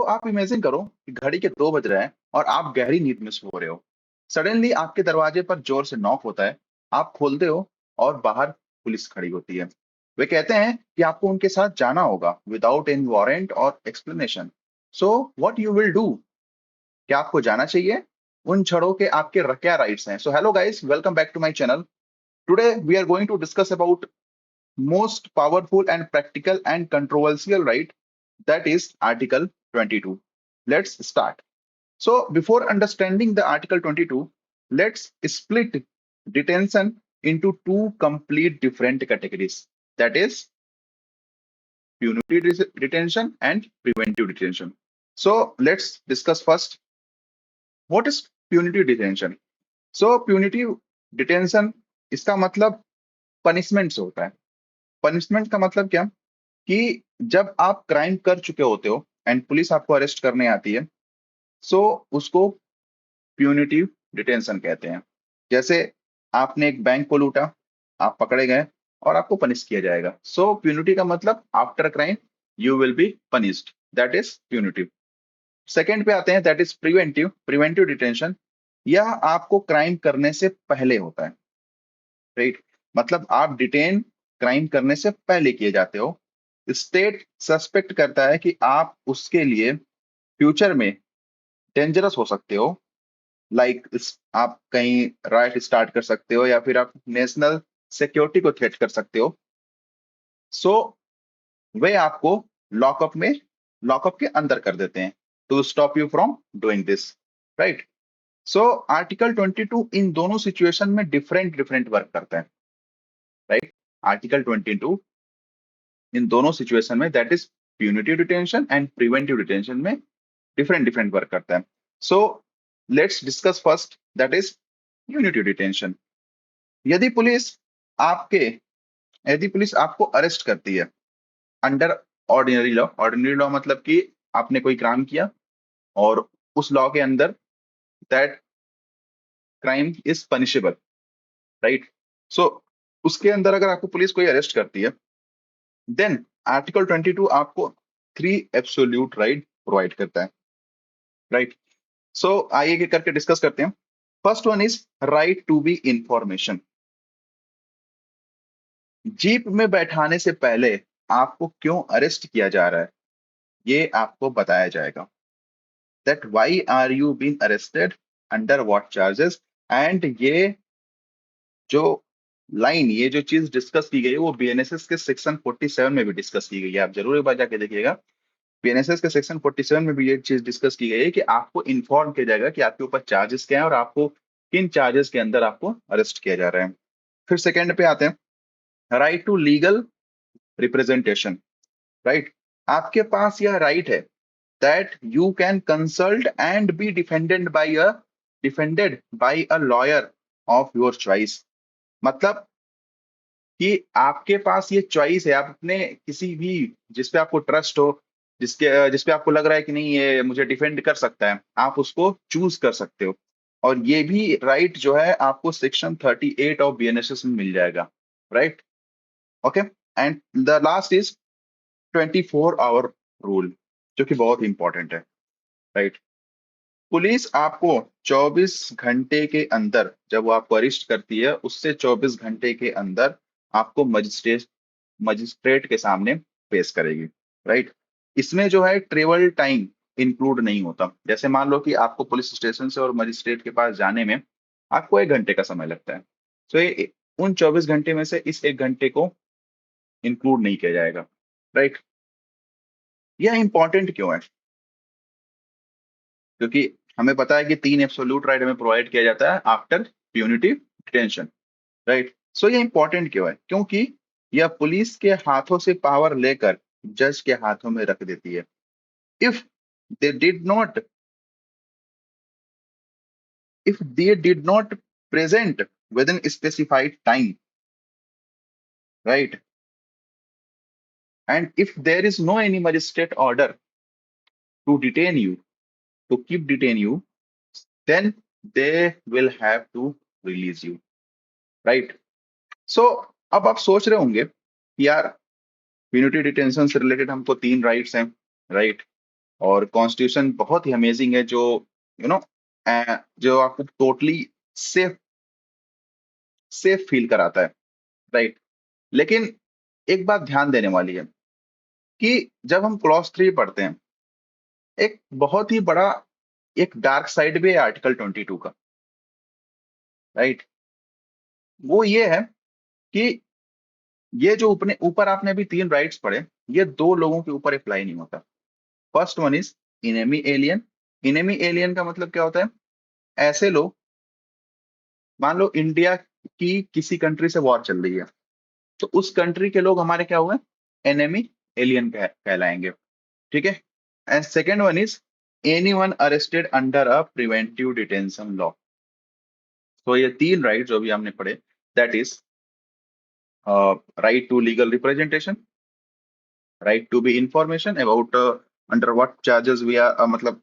आप इमेजिन करो कि घड़ी के 2 बज रहे हैं और आप गहरी नींद में सो रहे हो। सडनली आपके दरवाजे पर जोर से नॉक होता है। आप खोलते हो और बाहर पुलिस खड़ी होती है। वे कहते हैं कि आपको उनके साथ जाना होगा विदाउट एनी वारंट और explanation. So what you will do? क्या आपको जाना चाहिए? उन क्षणों के आपके क्या राइट्स हैं? So hello guys, welcome back to my channel. Today we are going to discuss about most powerful and practical and controversial right, that is article 22. Let's start. So before understanding the article 22, let's split detention into two complete different categories, that is punitive detention and preventive detention. So let's discuss first what is punitive detention. So punitive detention, इसका मतलब punishment से होता है। Punishment का मतलब क्या कि जब आप क्राइम कर चुके होते हो एंड पुलिस आपको अरेस्ट करने आती है, सो उसको प्यूनिटिव डिटेंशन कहते हैं। जैसे आपने एक बैंक को लूटा, आप पकड़े गए और आपको पनिश किया जाएगा। सो प्यूनिटी का मतलब after crime you will be punished, that is punitive. Second पे आते हैं, that is preventive. Preventive detention, यह आपको क्राइम करने से पहले होता है, राइट? मतलब आप डिटेन क्राइम करने से पहले किए जाते हो। स्टेट सस्पेक्ट करता है कि आप उसके लिए फ्यूचर में डेंजरस हो सकते हो। लाइक आप कहीं राइट स्टार्ट कर सकते हो या फिर आप नेशनल सिक्योरिटी को थ्रेट कर सकते हो। सो वे आपको लॉकअप के अंदर कर देते हैं to stop you from doing this, right? So article 22 इन दोनों सिचुएशन में डिफरेंट डिफरेंट वर्क करता है, राइट? आर्टिकल 22 इन दोनों सिचुएशन में, that is punitive detention and preventive detention में, डिफरेंट डिफरेंट वर्क करता है। So let's discuss first, that is punitive detention. यदि पुलिस आपके यदि पुलिस आपको अरेस्ट करती है अंडर ऑर्डिनरी लॉ मतलब कि आपने कोई क्राइम किया और उस लॉ के अंदर that crime is punishable, right? So उसके अंदर अगर आपको पुलिस कोई अरेस्ट करती है, देन आर्टिकल 22 आपको 3 एब्सोल्यूट राइट प्रोवाइड करता है, राइट? सो आइए एक करके डिस्कस करते हैं। First one is right to be information. Jeep में बैठाने से पहले आपको क्यों अरेस्ट किया जा रहा है, ये आपको बताया जाएगा। That why are you been arrested, under what charges. And ये जो चीज डिस्कस की गई है वो बीएनएसएस के सेक्शन 47 में भी डिस्कस की गई है। आप जरूर एक बार जाके देखिएगा। बीएनएसएस के सेक्शन 47 में भी ये चीज डिस्कस की गई है कि आपको इन्फॉर्म किया जाएगा कि आपके ऊपर चार्जेस क्या है और आपको किन चार्जेस के अंदर आपको अरेस्ट किया जा रहा है। फिर सेकंड पे आते हैं, right to legal representation, right? आपके पास यह राइट है that you can consult and be defended by a lawyer of your choice. मतलब कि आपके पास ये चॉइस है, आप अपने किसी भी जिसपे आपको ट्रस्ट हो, जिसपे आपको लग रहा है कि नहीं ये मुझे डिफेंड कर सकता है, आप उसको चूज कर सकते हो। और ये भी राइट जो है आपको सेक्शन 38 ऑफ बीएनएसएस में मिल जाएगा, right? Okay. And the last is 24 hour rule, जो कि बहुत इंपॉर्टेंट है, राइट? पुलिस आपको 24 घंटे के अंदर, जब वो आपको अरेस्ट करती है उससे 24 घंटे के अंदर आपको मजिस्ट्रेट के सामने पेश करेगी, राइट? इसमें जो है ट्रेवल टाइम इंक्लूड नहीं होता। जैसे मान लो कि आपको पुलिस स्टेशन से और मजिस्ट्रेट के पास जाने में आपको 1 घंटे का समय लगता है, तो ये उन 24 घंटे में से इस 1 घंटे को इंक्लूड नहीं किया जाएगा, राइट? यह इंपॉर्टेंट क्यों है? क्योंकि हमें पता है कि 3 एब्सोल्यूट राइट हमें प्रोवाइड किया जाता है आफ्टर प्यूनिटिव डिटेंशन, राइट? सो ये इंपॉर्टेंट क्यों है? क्योंकि यह पुलिस के हाथों से पावर लेकर जज के हाथों में रख देती है। If they did not if they did not present within specified time, right? And if there is no any magistrate order to detain you, to keep detain you, then they will have to release you, right? So अब आप सोच रहे होंगे कि यार punitive detention से related हमको 3 rights हैं, राइट? और कॉन्स्टिट्यूशन बहुत ही अमेजिंग है, जो यू नो जो आपको टोटली सेफ सेफ फील कराता है, राइट। लेकिन एक बात ध्यान देने वाली है कि जब हम क्लॉज 3 पढ़ते हैं, एक बहुत ही बड़ा एक डार्क साइड भी है आर्टिकल 22 का, राइट। वो ये है कि ये जो ऊपर ऊपर आपने अभी 3 राइट्स पढ़े, ये 2 लोगों के ऊपर अप्लाई नहीं होता। First one is enemy alien. Enemy alien का मतलब क्या होता है? ऐसे लोग, मान लो इंडिया की किसी कंट्री से वॉर चल रही है, तो उस कंट्री के लोग हमारे क्या हुए? एनिमी एलियन कहलाएंगे, ठीक है। And second one is anyone arrested under a preventive detention law. तो ये 3 राइट जो भी हमने पढ़े, that is right to legal representation, right to be information about under what charges we are, मतलब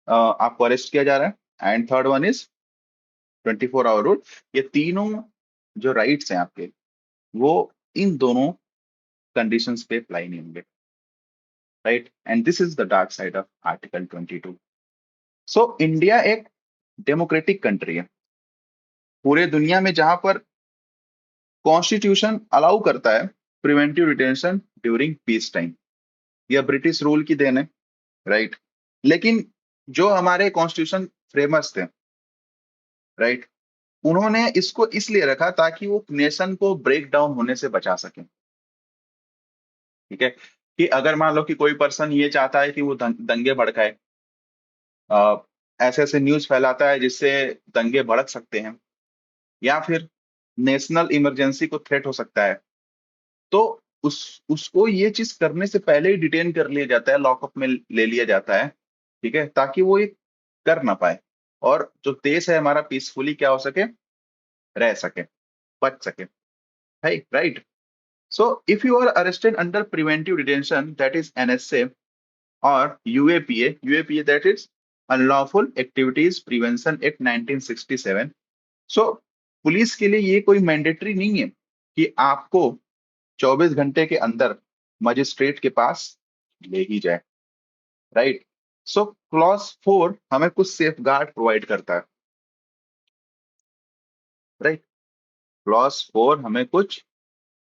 आपको अरेस्ट किया जा रहा है। And third one is 24 hour rule. ये तीनों जो राइट्स हैं आपके, वो इन दोनों कंडीशंस पे अप्लाई नहीं होंगे, right. And this is the dark side of article 22। So India एक डेमोक्रेटिक कंट्री है पूरे दुनिया में, जहां पर कॉन्स्टिट्यूशन अलाउ करता है preventive detention during peace time. यह ब्रिटिश रूल की देन है, राइट। लेकिन जो हमारे कॉन्स्टिट्यूशन फ्रेमर्स थे, राइट, उन्होंने इसको इसलिए रखा ताकि वो नेशन को ब्रेक डाउन होने से बचा सके, ठीक है। कि अगर मान लो कि कोई पर्सन ये चाहता है कि वो दंगे भड़काए, अ, ऐसे ऐसे न्यूज फैलाता है जिससे दंगे भड़क सकते हैं, या फिर नेशनल इमरजेंसी को थ्रेट हो सकता है, तो उसको ये चीज करने से पहले ही डिटेन कर लिया जाता है, लॉकअप में ले लिया जाता है, ठीक है, ताकि वो ये कर ना पाए और जो देश है हमारा पीसफुली क्या हो सके, रह सके, बच सके, है, right. So if you are arrested under preventive detention, that is NSA or UAPA that is Unlawful Activities Prevention Act 1967. So police के लिए ये कोई मैंडेटरी नहीं है कि आपको 24 घंटे के अंदर मजिस्ट्रेट के पास ले ही जाए, राइट। सो क्लॉज 4 हमें कुछ सेफ गार्ड प्रोवाइड करता है, राइट। क्लॉज 4 हमें कुछ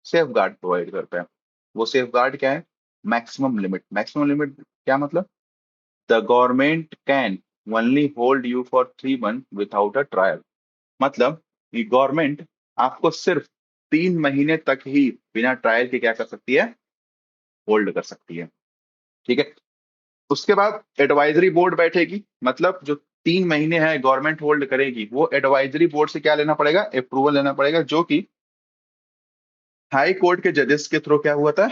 सेफ गार्ड प्रोवाइड करता है। वो सेफ गार्ड क्या है? Maximum limit. मैक्सिमम लिमिट क्या मतलब? The government can only hold you for 3 month without a trial. मतलब कि गवर्नमेंट आपको सिर्फ 3 महीने तक ही बिना ट्रायल के क्या कर सकती है? होल्ड कर सकती है, ठीक है। उसके बाद एडवाइजरी बोर्ड बैठेगी, मतलब जो 3 महीने है गवर्नमेंट होल्ड करेगी, वो एडवाइजरी बोर्ड से क्या लेना पड़ेगा? अप्रूवल लेना पड़ेगा, जो कि हाई कोर्ट के जजेस के थ्रू क्या हुआ था?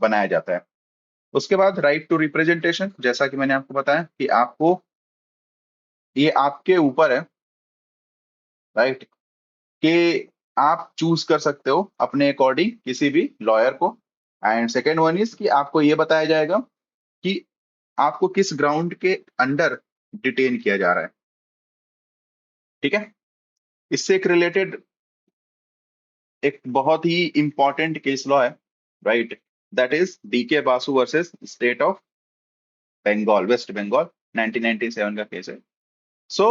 बनाया जाता है। उसके बाद राइट टू रिप्रेजेंटेशन, जैसा कि मैंने आपको बताया कि आपको, ये आपके ऊपर है, राइट, कि आप चूज कर सकते हो अपने अकॉर्डिंग किसी भी लॉयर को। एंड सेकेंड वन इज कि आपको ये बताया जाएगा कि आपको किस ग्राउंड के अंडर डिटेन किया जा रहा है, ठीक है। इससे एक रिलेटेड एक बहुत ही इंपॉर्टेंट केस लॉ है, right, that is DK Basu versus state of Bengal, West Bengal, 1997 का केस है। सो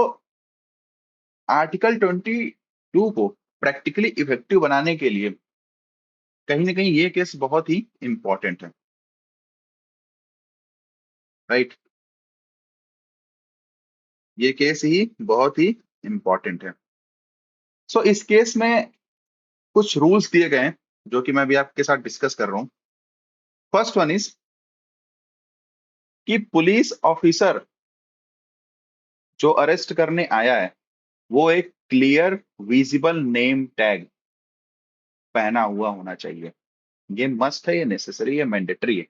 आर्टिकल 22 को प्रैक्टिकली इफेक्टिव बनाने के लिए कहीं ना कहीं ये केस बहुत ही इंपॉर्टेंट है, राइट। ये केस ही बहुत ही इंपॉर्टेंट है। सो इस केस में कुछ रूल्स दिए गए हैं जो कि मैं भी आपके साथ डिस्कस कर रहा हूं। फर्स्ट वन इज कि पुलिस ऑफिसर जो अरेस्ट करने आया है, वो एक क्लियर विजिबल नेम टैग पहना हुआ होना चाहिए। ये मस्ट है, ये नेसेसरी है, मैंडेटरी है,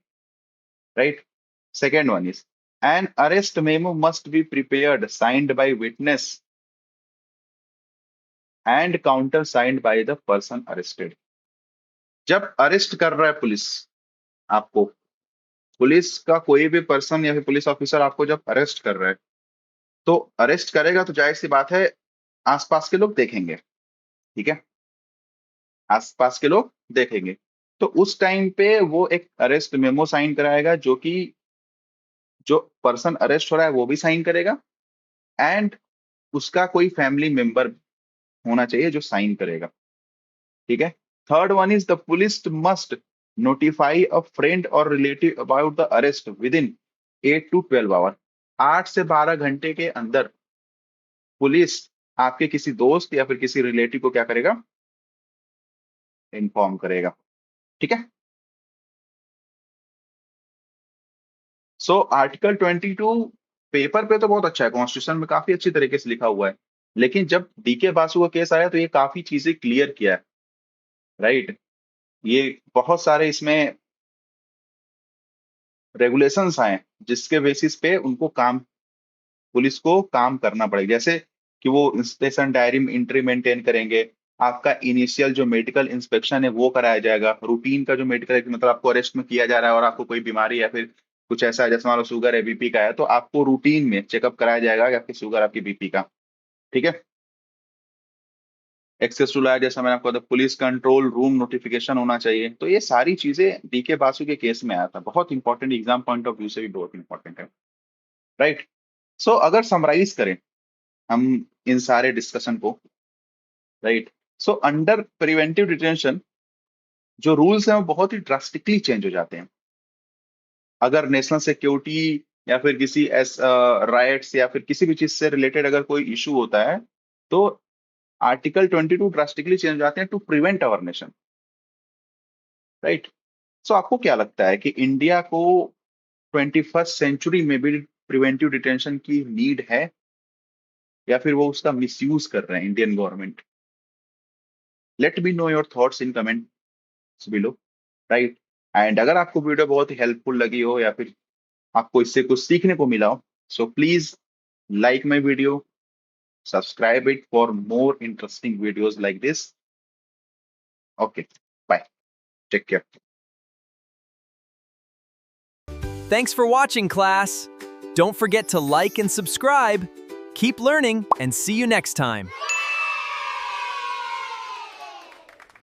right. Second one is an arrest memo must be prepared signed by witness and counter signed by the person arrested. जब अरेस्ट कर रहा है पुलिस आपको, पुलिस का कोई भी पर्सन या फिर पुलिस ऑफिसर आपको जब अरेस्ट कर रहा है, तो अरेस्ट करेगा तो जाहिर सी बात है आसपास के लोग देखेंगे, ठीक है, आसपास के लोग देखेंगे। तो उस टाइम पे वो एक अरेस्ट मेमो साइन कराएगा, जो कि जो पर्सन अरेस्ट हो रहा है वो भी साइन करेगा, एंड उसका कोई फैमिली मेंबर होना चाहिए जो साइन करेगा। ठीक है। Third one is the police must notify a friend और relative about the arrest within 8 to 12 hour. 8 से 12 घंटे के अंदर पुलिस आपके किसी दोस्त या फिर किसी रिलेटिव को क्या करेगा, इन्फॉर्म करेगा। ठीक है। सो आर्टिकल 22 पेपर पे तो बहुत अच्छा है, कॉन्स्टिट्यूशन में काफी अच्छी तरीके से लिखा हुआ है, लेकिन जब डीके बासु का केस आया तो ये काफी चीजें क्लियर किया है। राइट। ये बहुत सारे इसमें रेगुलेशंस आए जिसके बेसिस पे उनको काम, पुलिस को काम करना पड़ेगा। जैसे कि वो इंस्पेक्शन डायरी में एंट्री मेंटेन करेंगे, आपका इनिशियल जो मेडिकल इंस्पेक्शन है वो कराया जाएगा, रूटीन का जो मेडिकल है, मतलब आपको अरेस्ट में किया जा रहा है और आपको कोई बीमारी या फिर कुछ ऐसा है, जैसे मान लो शुगर है, बीपी का है, तो आपको रूटीन में चेकअप कराया जाएगा कि आपकी शुगर, आपकी बीपी का। ठीक है। एक्सेस टू लॉ, जैसा मैंने आपको बताया, पुलिस कंट्रोल रूम नोटिफिकेशन होना चाहिए। तो ये सारी चीजें डीके बासु के केस में आया था, बहुत important, exam point of view से भी बहुत इंपॉर्टेंट है। राइट। सो अगर समराइज करें हम इन सारे डिस्कशन को, right, so under preventive detention जो रूल्स हैं वो बहुत ही ड्रास्टिकली चेंज हो जाते हैं। अगर नेशनल सिक्योरिटी या फिर किसी राइट्स या फिर किसी भी चीज से रिलेटेड अगर कोई इशू होता है, तो आर्टिकल 22 ड्रास्टिकली चेंज हो जाते हैं to prevent our nation. Right. So आपको क्या लगता है कि इंडिया को 21st सेंचुरी में भी प्रिवेंटिव डिटेंशन की नीड है, या फिर वो उसका मिसयूज कर रहे हैं Indian government? Let me know your thoughts in comments below. Right. And अगर आपको वीडियो बहुत ही हेल्पफुल लगी हो या फिर आपको इससे कुछ सीखने को मिला हो, so please like my video, subscribe it for more interesting videos like this. Okay, bye. Take care. Thanks for watching, class. Don't forget to like and subscribe. Keep learning and see you next time.